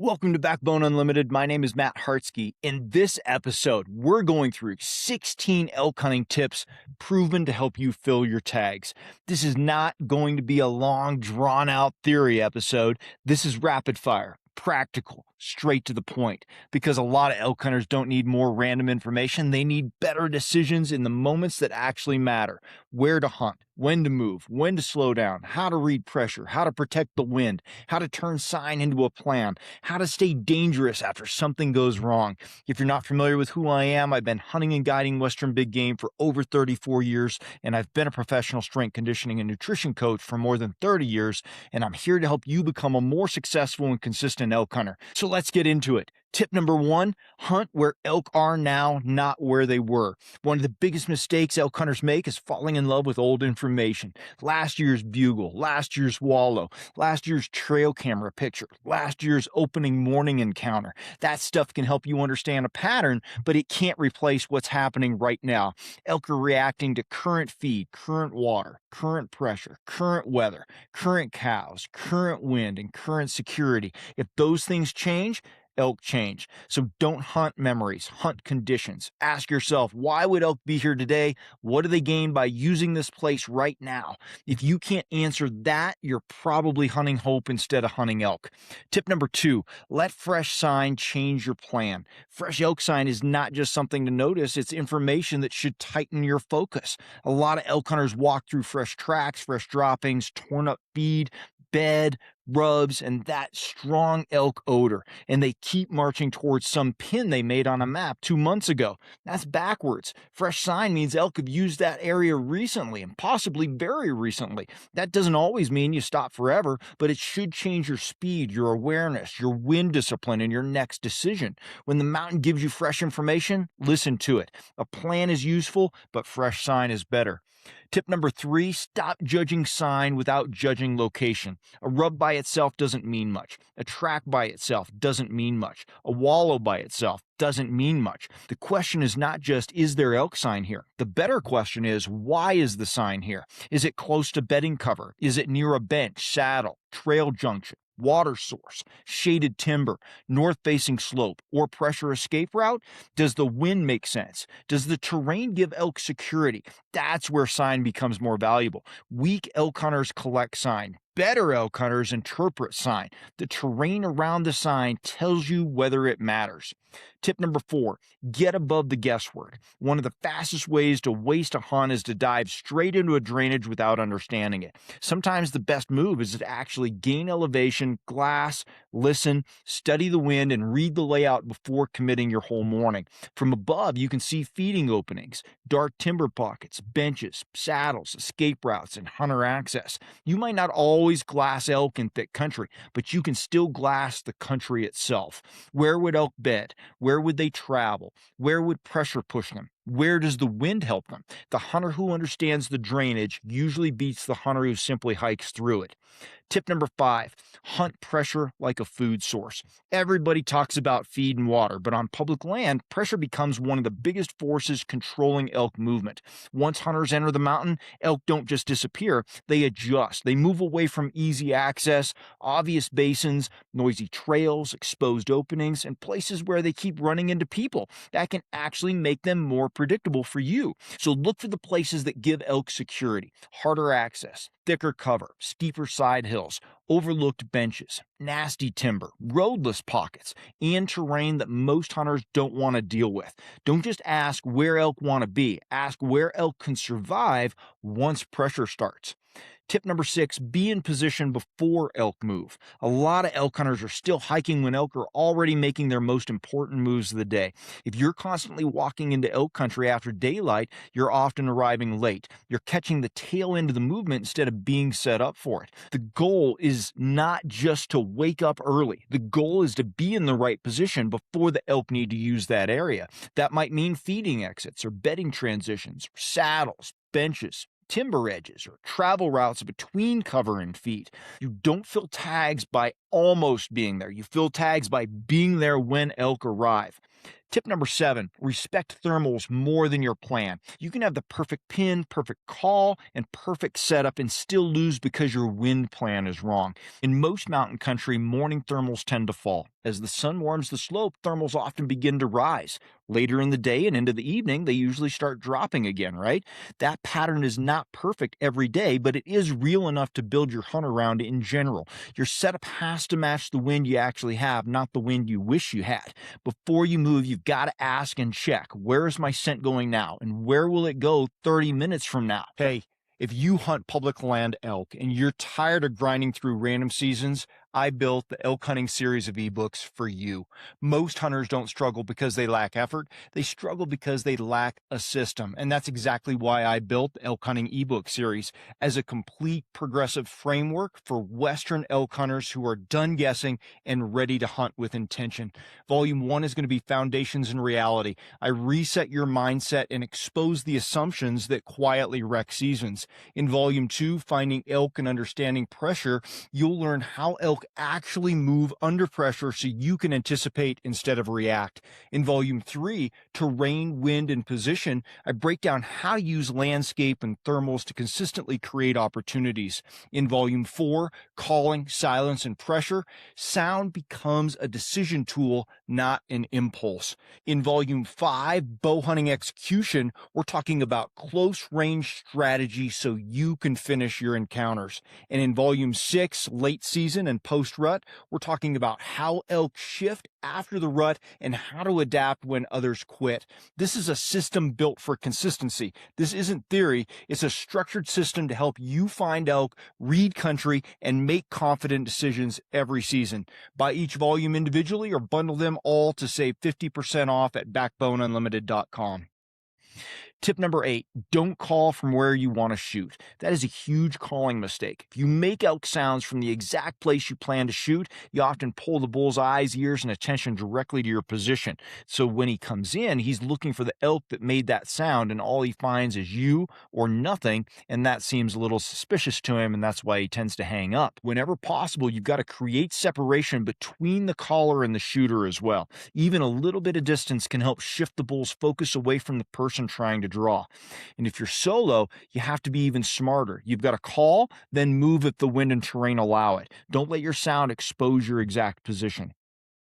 Welcome to Backbone Unlimited. My name is Matt Hartsky. In this episode, we're going through 16 elk hunting tips proven to help you fill your tags. This is not going to be a long, drawn-out theory episode. This is rapid fire, practical, straight to the point, because a lot of elk hunters don't need more random information. They need better decisions in the moments that actually matter. Where to hunt, when to move, when to slow down, how to read pressure, how to protect the wind, how to turn sign into a plan, how to stay dangerous after something goes wrong. If you're not familiar with who I am, I've been hunting and guiding Western big game for over 34 years, and I've been a professional strength conditioning and nutrition coach for more than 30 years, and I'm here to help you become a more successful and consistent elk hunter. So let's get into it. Tip number one, hunt where elk are now, not where they were. One of the biggest mistakes elk hunters make is falling in love with old information. Last year's bugle, last year's wallow, last year's trail camera picture, last year's opening morning encounter. That stuff can help you understand a pattern, but it can't replace what's happening right now. Elk are reacting to current feed, current water, current pressure, current weather, current cows, current wind, and current security. If those things change, elk change. So don't hunt memories, hunt conditions. Ask yourself, why would elk be here today? What do they gain by using this place right now? If you can't answer that, you're probably hunting hope instead of hunting elk. Tip number two, let fresh sign change your plan. Fresh elk sign is not just something to notice, it's information that should tighten your focus. A lot of elk hunters walk through fresh tracks, fresh droppings, torn up feed, bed, rubs, and that strong elk odor, and they keep marching towards some pin they made on a map 2 months ago. That's backwards. Fresh sign means elk have used that area recently, and possibly very recently. That doesn't always mean you stop forever, but it should change your speed, your awareness, your wind discipline, and your next decision. When the mountain gives you fresh information, listen to it. A plan is useful, but fresh sign is better. Tip number three, stop judging sign without judging location. A rub by itself doesn't mean much. A track by itself doesn't mean much. A wallow by itself doesn't mean much. The question is not just, is there elk sign here? The better question is, why is the sign here? Is it close to bedding cover? Is it near a bench, saddle, trail junction, water source, shaded timber, north-facing slope, or pressure escape route? Does the wind make sense? Does the terrain give elk security? That's where sign becomes more valuable. Weak elk hunters collect sign. Better elk hunters interpret sign. The terrain around the sign tells you whether it matters. Tip number four, get above the guesswork. One of the fastest ways to waste a hunt is to dive straight into a drainage without understanding it. Sometimes the best move is to actually gain elevation, glass, listen, study the wind, and read the layout before committing your whole morning. From above, you can see feeding openings, dark timber pockets, benches, saddles, escape routes, and hunter access. You might not always glass elk in thick country, but you can still glass the country itself. Where would elk bed? Where would they travel? Where would pressure push them? Where does the wind help them? The hunter who understands the drainage usually beats the hunter who simply hikes through it. Tip number five, hunt pressure like a food source. Everybody talks about feed and water, but on public land, pressure becomes one of the biggest forces controlling elk movement. Once hunters enter the mountain, elk don't just disappear, they adjust. They move away from easy access, obvious basins, noisy trails, exposed openings, and places where they keep running into people. That can actually make them more predictable for you. So look for the places that give elk security, harder access, thicker cover, steeper side hills, overlooked benches, nasty timber, roadless pockets, and terrain that most hunters don't want to deal with. Don't just ask where elk want to be. Ask where elk can survive once pressure starts. Tip number six, be in position before elk move. A lot of elk hunters are still hiking when elk are already making their most important moves of the day. If you're constantly walking into elk country after daylight, you're often arriving late. You're catching the tail end of the movement instead of being set up for it. The goal is not just to wake up early. The goal is to be in the right position before the elk need to use that area. That might mean feeding exits or bedding transitions, or saddles, benches, timber edges, or travel routes between cover and feed. You don't fill tags by almost being there. You fill tags by being there when elk arrive. Tip number 7, respect thermals more than your plan. You can have the perfect pin, perfect call, and perfect setup and still lose because your wind plan is wrong. In most mountain country, morning thermals tend to fall. As the sun warms the slope, thermals often begin to rise. Later in the day and into the evening, they usually start dropping again, right? That pattern is not perfect every day, but it is real enough to build your hunt around in general. Your setup has to match the wind you actually have, not the wind you wish you had. Before you move, you've got to ask and check, where is my scent going now? And where will it go 30 minutes from now? Hey, if you hunt public land elk and you're tired of grinding through random seasons, I built the Elk Hunting series of ebooks for you. Most hunters don't struggle because they lack effort. They struggle because they lack a system. And that's exactly why I built the Elk Hunting ebook series as a complete progressive framework for Western elk hunters who are done guessing and ready to hunt with intention. Volume 1 is going to be Foundations and Reality. I reset your mindset and expose the assumptions that quietly wreck seasons. In Volume 2, Finding Elk and Understanding Pressure, you'll learn how elk actually move under pressure so you can anticipate instead of react. In Volume 3, Terrain, Wind, and Position, I break down how to use landscape and thermals to consistently create opportunities. In Volume 4, Calling, Silence, and Pressure, sound becomes a decision tool, not an impulse. In Volume 5, Bow Hunting Execution, we're talking about close range strategy so you can finish your encounters. And in Volume 6, Late Season and Post-Rut, we're talking about how elk shift after the rut and how to adapt when others quit. This is a system built for consistency. This isn't theory. It's a structured system to help you find elk, read country, and make confident decisions every season. Buy each volume individually or bundle them all to save 50% off at backboneunlimited.com. Tip number 8, don't call from where you want to shoot. That is a huge calling mistake. If you make elk sounds from the exact place you plan to shoot, you often pull the bull's eyes, ears, and attention directly to your position. So when he comes in, he's looking for the elk that made that sound, and all he finds is you or nothing, and that seems a little suspicious to him, and that's why he tends to hang up. Whenever possible, you've got to create separation between the caller and the shooter as well. Even a little bit of distance can help shift the bull's focus away from the person trying to draw. And if you're solo, you have to be even smarter. You've got to call, then move if the wind and terrain allow it. Don't let your sound expose your exact position.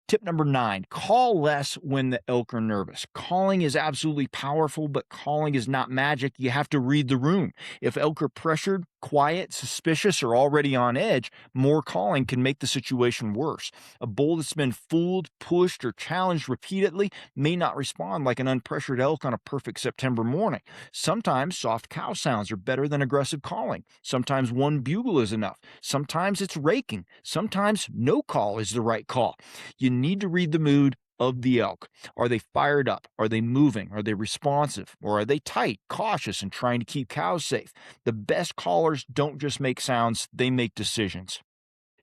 Tip number 9, call less when the elk are nervous. Calling is absolutely powerful, but calling is not magic. You have to read the room. If elk are pressured, quiet, suspicious, or already on edge, more calling can make the situation worse. A bull that's been fooled, pushed, or challenged repeatedly may not respond like an unpressured elk on a perfect September morning. Sometimes soft cow sounds are better than aggressive calling. Sometimes one bugle is enough. Sometimes it's raking. Sometimes no call is the right call. You need to read the mood of the elk. Are they fired up? Are they moving? Are they responsive? Or are they tight, cautious, and trying to keep cows safe? The best callers don't just make sounds, they make decisions.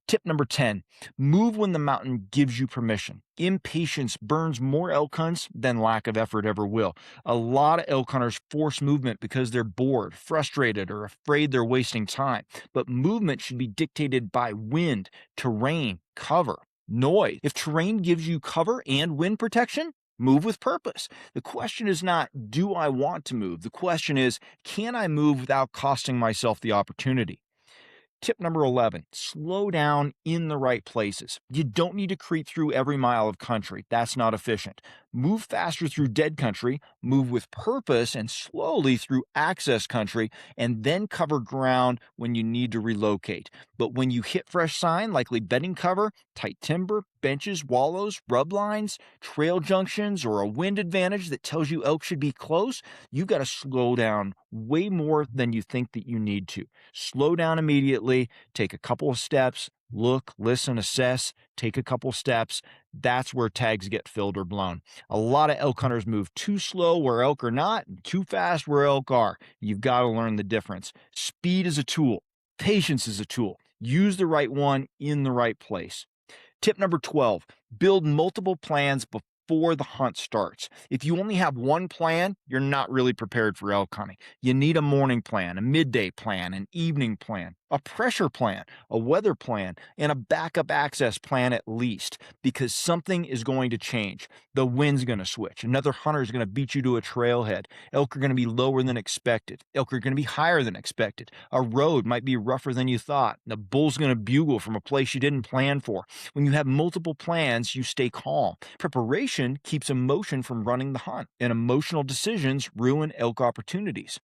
Tip number 10, move when the mountain gives you permission. Impatience burns more elk hunts than lack of effort ever will. A lot of elk hunters force movement because they're bored, frustrated, or afraid they're wasting time. But movement should be dictated by wind, terrain, cover, noise. If terrain gives you cover and wind protection, move with purpose. The question is not, do I want to move? The question is, can I move without costing myself the opportunity? Tip number 11, slow down in the right places. You don't need to creep through every mile of country. That's not efficient. Move faster through dead country, move with purpose and slowly through access country, and then cover ground when you need to relocate. But when you hit fresh sign, likely bedding cover, tight timber, benches, wallows, rub lines, trail junctions, or a wind advantage that tells you elk should be close, you've got to slow down way more than you think that you need to. Slow down immediately, take a couple of steps, look, listen, assess, take a couple steps. That's where tags get filled or blown. A lot of elk hunters move too slow where elk are not, and too fast where elk are. You've got to learn the difference. Speed is a tool. Patience is a tool. Use the right one in the right place. Tip number 12, build multiple plans before the hunt starts. If you only have one plan, you're not really prepared for elk hunting. You need a morning plan, a midday plan, an evening plan. a pressure plan, a weather plan, and a backup access plan at least, because something is going to change. The wind's going to switch. Another hunter is going to beat you to a trailhead. Elk are going to be lower than expected. Elk are going to be higher than expected. A road might be rougher than you thought. The bull's going to bugle from a place you didn't plan for. When you have multiple plans, you stay calm. Preparation keeps emotion from running the hunt, and emotional decisions ruin elk opportunities.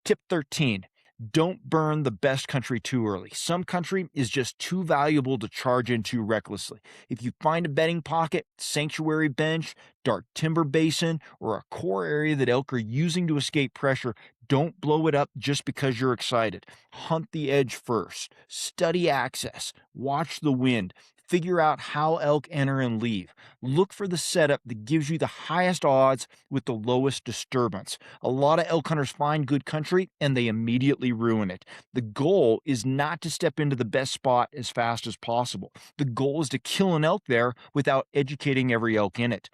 Tip 13. Don't burn the best country too early. Some country is just too valuable to charge into recklessly. If you find a bedding pocket, sanctuary bench, dark timber basin, or a core area that elk are using to escape pressure, don't blow it up just because you're excited. Hunt the edge first. Study access. Watch the wind. Figure out how elk enter and leave. Look for the setup that gives you the highest odds with the lowest disturbance. A lot of elk hunters find good country and they immediately ruin it. The goal is not to step into the best spot as fast as possible. The goal is to kill an elk there without educating every elk in it.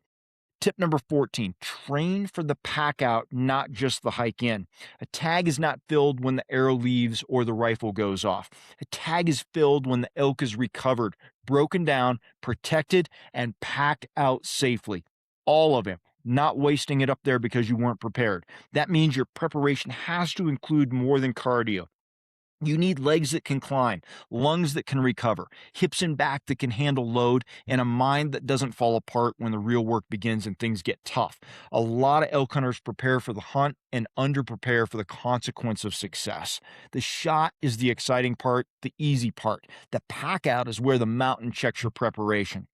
Tip number 14, train for the pack out, not just the hike in. A tag is not filled when the arrow leaves or the rifle goes off. A tag is filled when the elk is recovered, broken down, protected, and packed out safely. All of it. Not wasting it up there because you weren't prepared. That means your preparation has to include more than cardio. You need legs that can climb, lungs that can recover, hips and back that can handle load, and a mind that doesn't fall apart when the real work begins and things get tough. A lot of elk hunters prepare for the hunt and under-prepare for the consequence of success. The shot is the exciting part, the easy part. The pack out is where the mountain checks your preparation.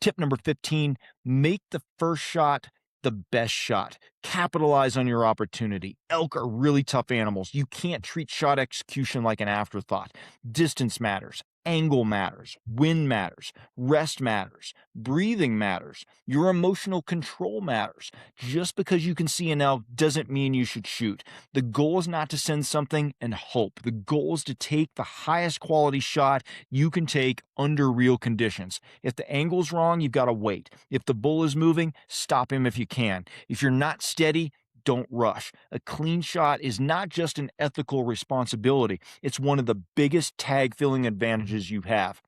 Tip number 15, make the first shot the best shot. Capitalize on your opportunity. Elk are really tough animals. You can't treat shot execution like an afterthought. Distance matters. Angle matters. Wind matters. Rest matters. Breathing matters. Your emotional control matters. Just because you can see an elk doesn't mean you should shoot. The goal is not to send something and hope. The goal is to take the highest quality shot you can take under real conditions. If the angle's wrong, you've got to wait. If the bull is moving, stop him if you can. If you're not steady, don't rush. A clean shot is not just an ethical responsibility, it's one of the biggest tag filling advantages you have.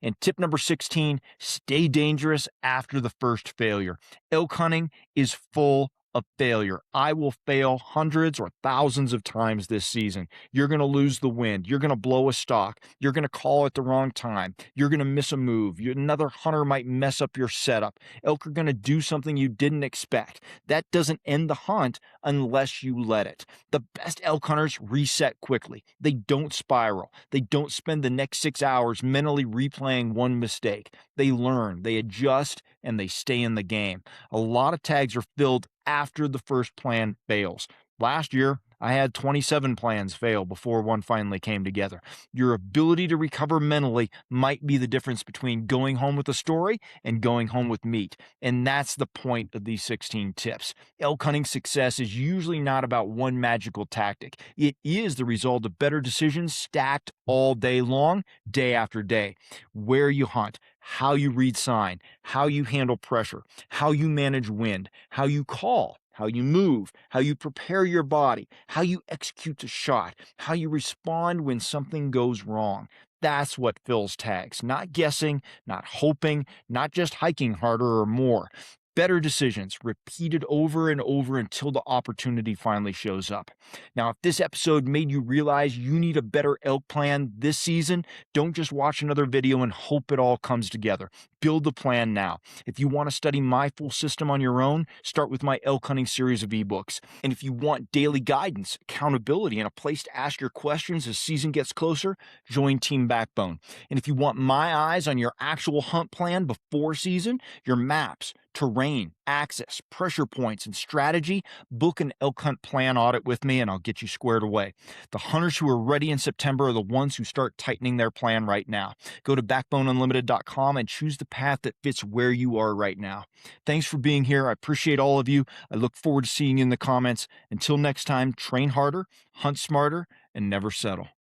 And tip number 16, stay dangerous after the first failure. Elk hunting is full of failure. I will fail hundreds or thousands of times this season. You're going to lose the wind. You're going to blow a stalk. You're going to call at the wrong time. You're going to miss a move. Another hunter might mess up your setup. Elk are going to do something you didn't expect. That doesn't end the hunt unless you let it. The best elk hunters reset quickly. They don't spiral. They don't spend the next 6 hours mentally replaying one mistake. They learn, they adjust, and they stay in the game. A lot of tags are filled after the first plan fails. Last year, I had 27 plans fail before one finally came together. Your ability to recover mentally might be the difference between going home with a story and going home with meat. And that's the point of these 16 tips. Elk hunting success is usually not about one magical tactic. It is the result of better decisions stacked all day long, day after day. Where you hunt, how you read sign, how you handle pressure, how you manage wind, how you call, how you move, how you prepare your body, how you execute the shot, how you respond when something goes wrong. That's what fills tags. Not guessing, not hoping, not just hiking harder or more. Better decisions repeated over and over until the opportunity finally shows up. Now, if this episode made you realize you need a better elk plan this season, don't just watch another video and hope it all comes together. Build the plan now. If you want to study my full system on your own, start with my elk hunting series of ebooks. And if you want daily guidance, accountability, and a place to ask your questions as season gets closer, join Team Backbone. And if you want my eyes on your actual hunt plan before season, your maps, terrain, access, pressure points, and strategy, book an elk hunt plan audit with me and I'll get you squared away. The hunters who are ready in September are the ones who start tightening their plan right now. Go to backboneunlimited.com and choose the path that fits where you are right now. Thanks for being here. I appreciate all of you. I look forward to seeing you in the comments. Until next time, train harder, hunt smarter, and never settle.